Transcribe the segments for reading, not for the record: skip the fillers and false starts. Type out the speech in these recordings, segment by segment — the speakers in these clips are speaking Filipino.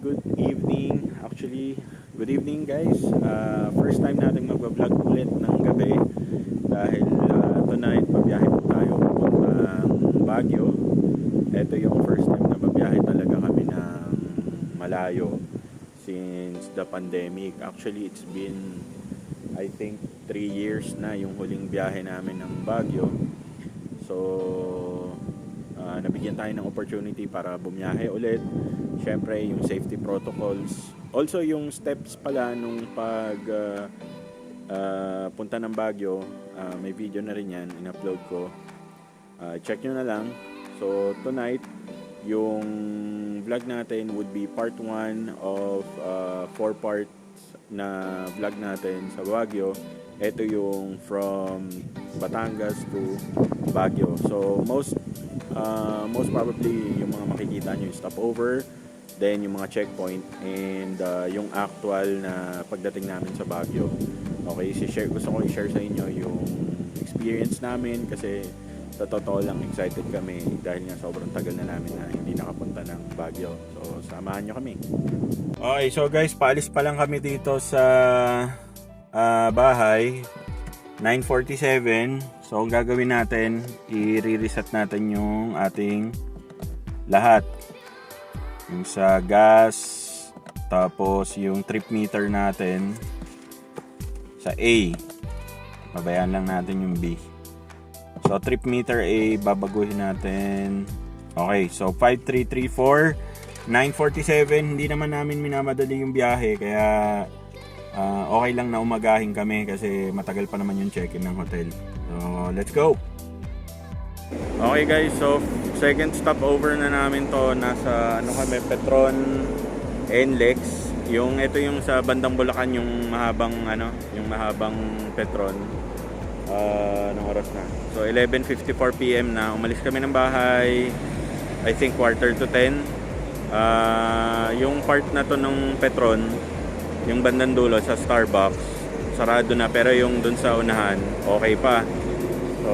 good evening. Actually, good evening guys. First time natin mag-vlog ulit ng gabi dahil tonight babiyahe po tayo papuntang Baguio. Ito yung first time na babiyahe talaga kami ng malayo since the pandemic. Actually, it's been I think 3 years na yung huling biyahe namin ng Baguio. So nabigyan tayo ng opportunity para bumiyahe ulit. Syempre yung safety protocols, also yung steps pala nung pag punta ng Baguio, may video na rin yan, in-upload ko. Check nyo na lang. So tonight yung vlog natin would be part 1 of 4 parts na vlog natin sa Baguio. Ito yung from Batangas to Baguio. So most probably yung mga makikita nyo yung stopover, then yung mga checkpoint, and yung actual na pagdating namin sa Baguio. Okay, gusto ko i-share sa inyo yung experience namin kasi sa totoo lang excited kami dahil nga sobrang tagal na namin na hindi nakapunta ng Baguio. So samahan nyo kami. Okay, so guys, paalis pa lang kami dito sa bahay. 9:47. So ang gagawin natin, i-reset natin yung ating lahat. Yung sa gas, tapos yung trip meter natin sa A. Babayaan lang natin yung B. So trip meter A, babaguhin natin. Okay, so 5334, 9:47. Hindi naman namin minamadali yung biyahe, kaya okay lang na umagahin kami kasi matagal pa naman yung check-in ng hotel. So, let's go! Okay guys, so second stopover na namin to. Nasa kami, Petron NLEX. Ito yung sa bandang Bulacan, yung mahabang yung mahabang Petron. Anong oras na? So 11:54 PM na. Umalis kami ng bahay, I think 9:45. Yung part na to ng Petron, yung bandang dulo sa Starbucks, sarado na, pero yung dun sa unahan okay pa. So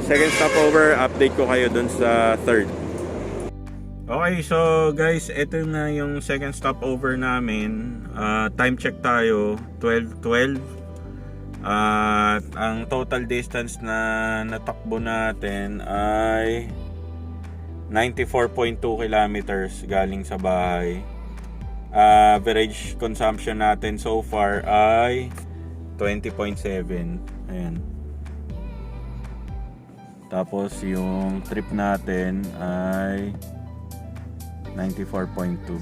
second stopover, update ko kayo dun sa third. Okay, so guys, ito na yung second stopover namin. Time check tayo, 12:12. Ang total distance na natakbo natin ay 94.2 kilometers galing sa bahay. Average consumption natin so far ay 20.7. Ayan. Tapos yung trip natin ay 94.2.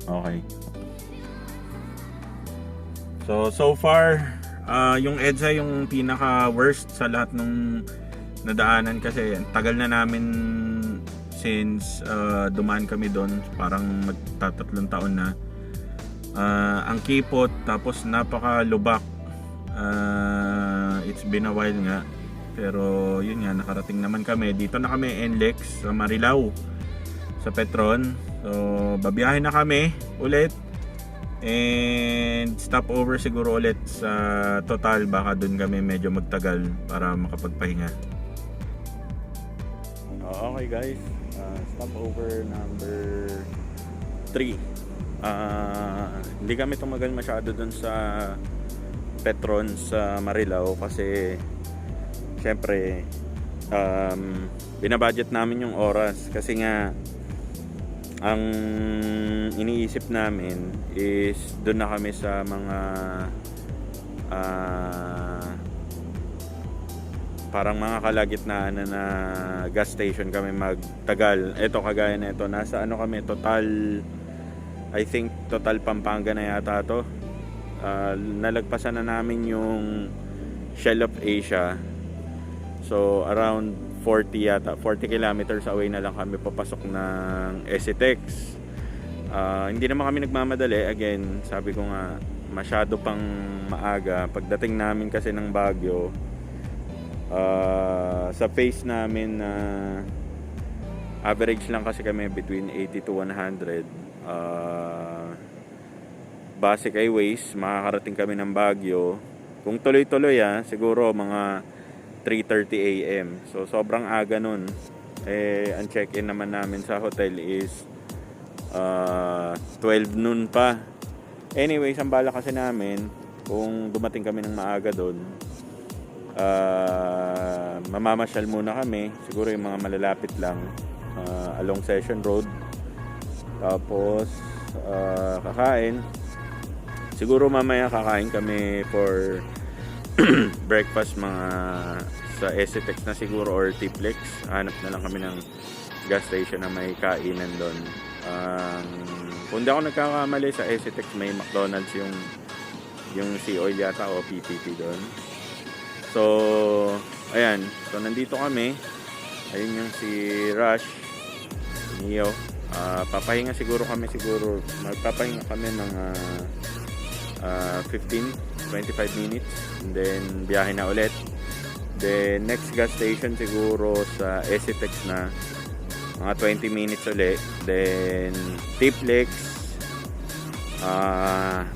Okay. So far yung EDSA yung pinaka worst sa lahat ng nadaanan kasi tagal na namin since dumaan kami doon, parang magtatatlong taon na. Ang kipot, tapos napakalubak. It's been a while nga, pero yun nga, nakarating naman kami. Dito na kami NLEX sa Marilao, sa Petron. So babiyahe na kami ulit, and stopover siguro ulit sa Total. Baka doon kami medyo magtagal para makapagpahinga. Okay guys, stopover number 3. Hindi kami tumagal masyado dun sa Petron sa Marilao kasi syempre binabudget namin yung oras kasi nga ang iniisip namin is dun na kami sa mga parang mga kalagitnaan na gas station kami magtagal. Ito kagaya na ito, nasa kami, Total, I think Total Pampanga na yata to. Nalagpasan na namin yung Shell of Asia. So around 40 kilometers away na lang kami papasok ng SETEX. Hindi naman kami nagmamadali. Again, sabi ko nga, masyado pang maaga. Pagdating namin kasi ng Baguio, sa phase namin na average lang kasi kami between 80 to 100. Basic highways, makakarating kami ng Baguio kung tuloy-tuloy siguro mga 3:30 AM. So sobrang aga nun. Ang check-in naman namin sa hotel is 12 noon pa. Anyways, ang bala kasi namin, kung dumating kami ng maaga doon, mamamasyal muna kami, siguro yung mga malalapit lang, along Session Road. Tapos kakain, siguro mamaya kakain kami for breakfast, mga sa SCTEX na siguro or Tiplex. Hanap na lang kami ng gas station na may kainan doon. Kung di ako nagkakamali, sa SCTEX may McDonald's yung Sea Oil yata o PPP doon. So ayan, so nandito kami. Ayun yung si Rush, Neo. Papahinga siguro magpapahinga kami ng 15-25 minutes, and then biyahe na ulit. Then next gas station siguro sa SCTEX na, mga 20 minutes ulit. Then Tiplex,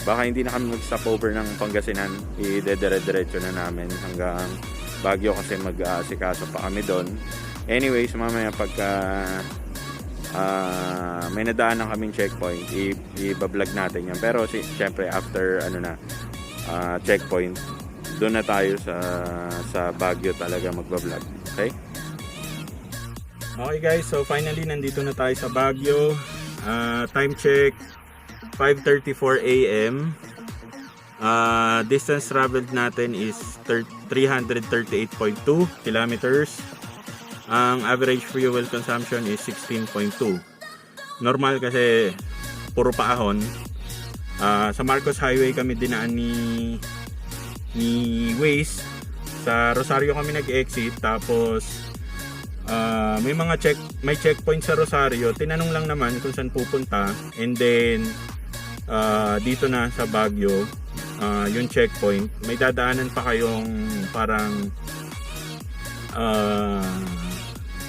baka hindi na kami mag-stopover ng Pangasinan, idedire-diretso na namin hanggang Baguio kasi mag-aasikaso pa kami doon. Anyways, mamaya pagka may nadaanan kaming checkpoint, i-vlog natin yan. Pero syempre after checkpoint, doon na tayo sa Baguio talaga magba-vlog. Okay? Okay guys, so finally nandito na tayo sa Baguio. Time check 5:34 AM. Distance traveled natin is 338.2 kilometers. Ang average fuel consumption is 16.2. Normal kasi puro paahon. Sa Marcos Highway kami dinaan ni Waze. Sa Rosario kami nag-exit, tapos may checkpoint sa Rosario. Tinanong lang naman kung saan pupunta, and then dito na sa Baguio, yung checkpoint, may dadaanan pa kayong parang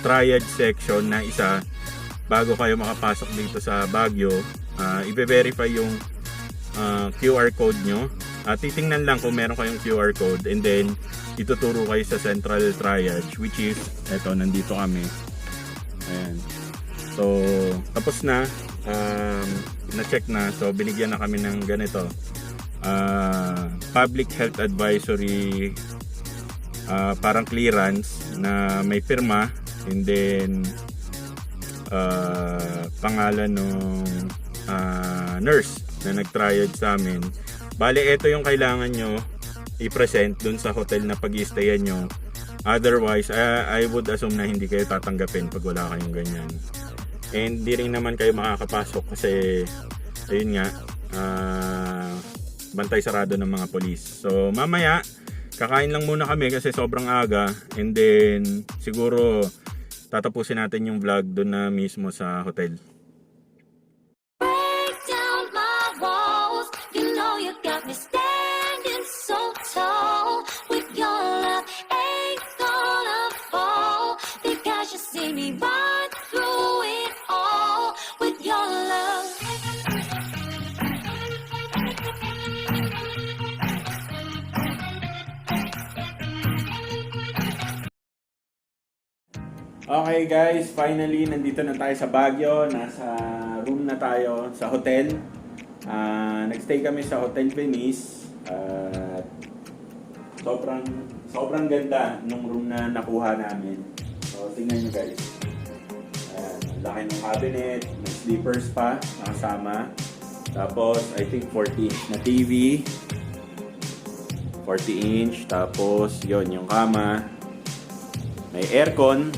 triage section na isa bago kayo makapasok dito sa Baguio. I-verify yung QR code nyo. Titingnan lang kung meron kayong QR code, and then ituturo kayo sa central triage, which is eto, nandito kami. Ayan. So tapos na, na-check na, so binigyan na kami ng ganito, public health advisory, parang clearance na may pirma, and then pangalan ng nurse na nag-triage sa amin. Bale, ito yung kailangan nyo i-present dun sa hotel na pag-i-stayan nyo. Otherwise, I would assume na hindi kayo tatanggapin pag wala kayong ganyan. And di rin naman kayo makakapasok kasi ayun nga, bantay sarado ng mga polis. So mamaya kakain lang muna kami kasi sobrang aga, and then siguro tatapusin natin yung vlog doon na mismo sa hotel. Okay guys, finally nandito na tayo sa Baguio. Nasa room na tayo sa hotel. Nagstay kami sa Hotel Venice. Sobrang ganda nung room na nakuha namin. So tingnan nyo guys. Laki ng cabinet, may sleepers pa nakasama. Tapos I think 40 inch na TV. 40 inch. Tapos yon yung kama. May aircon.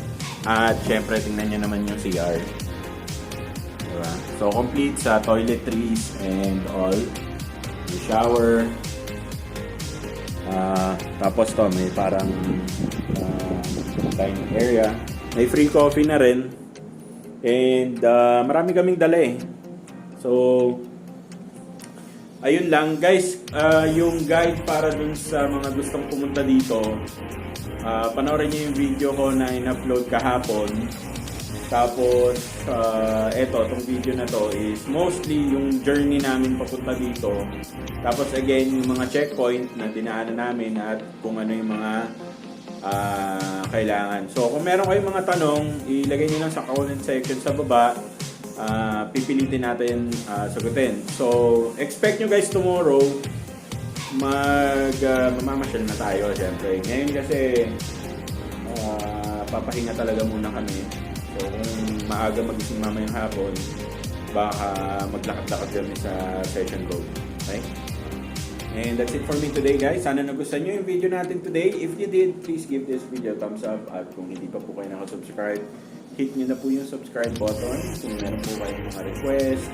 At syempre tingnan nyo naman yung CR. Diba? So complete sa toiletries and all. Yung shower. Tapos to may parang dining area. May free coffee na rin. And marami kaming dala eh. So ayun lang guys, yung guide para dun sa mga gustong pumunta dito. Panoorin niyo yung video ko na in-upload kahapon. Tapos itong video na to is mostly yung journey namin papunta dito. Tapos again, yung mga checkpoint na dinaanan namin at kung ano yung mga kailangan. So kung meron kayong mga tanong, ilagay niyo lang sa comment section sa baba. pipilitin natin sagutin. So, expect nyo guys tomorrow, mamamasyal na tayo syempre. Ngayon kasi, papahinga talaga muna kami. So, kung maaga magising mamayang hapon, baka maglakad-lakad kami sa session road. Okay? And that's it for me today guys. Sana nagustuhan nyo yung video natin today. If you did, please give this video a thumbs up. At kung hindi pa po kayo nakasubscribe, hit nyo na po yung subscribe button. Kung meron po kayong mga request,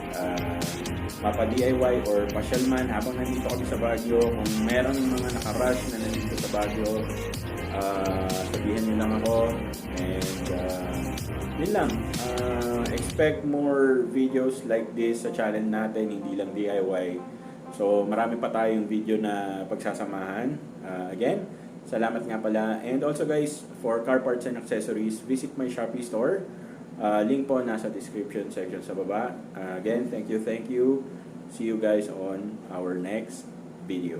mapa-DIY or pasyal man habang nandito kami sa Baguio. Kung meron mga nakarush na nandito sa Baguio, sabihin nyo lang ako. And yun lang. Expect more videos like this sa channel natin, hindi lang DIY. So, marami pa tayong video na pagsasamahan. Again, salamat nga pala. And also guys, for car parts and accessories, visit my Shopee store. Link po nasa description section sa baba. Again, thank you. See you guys on our next video.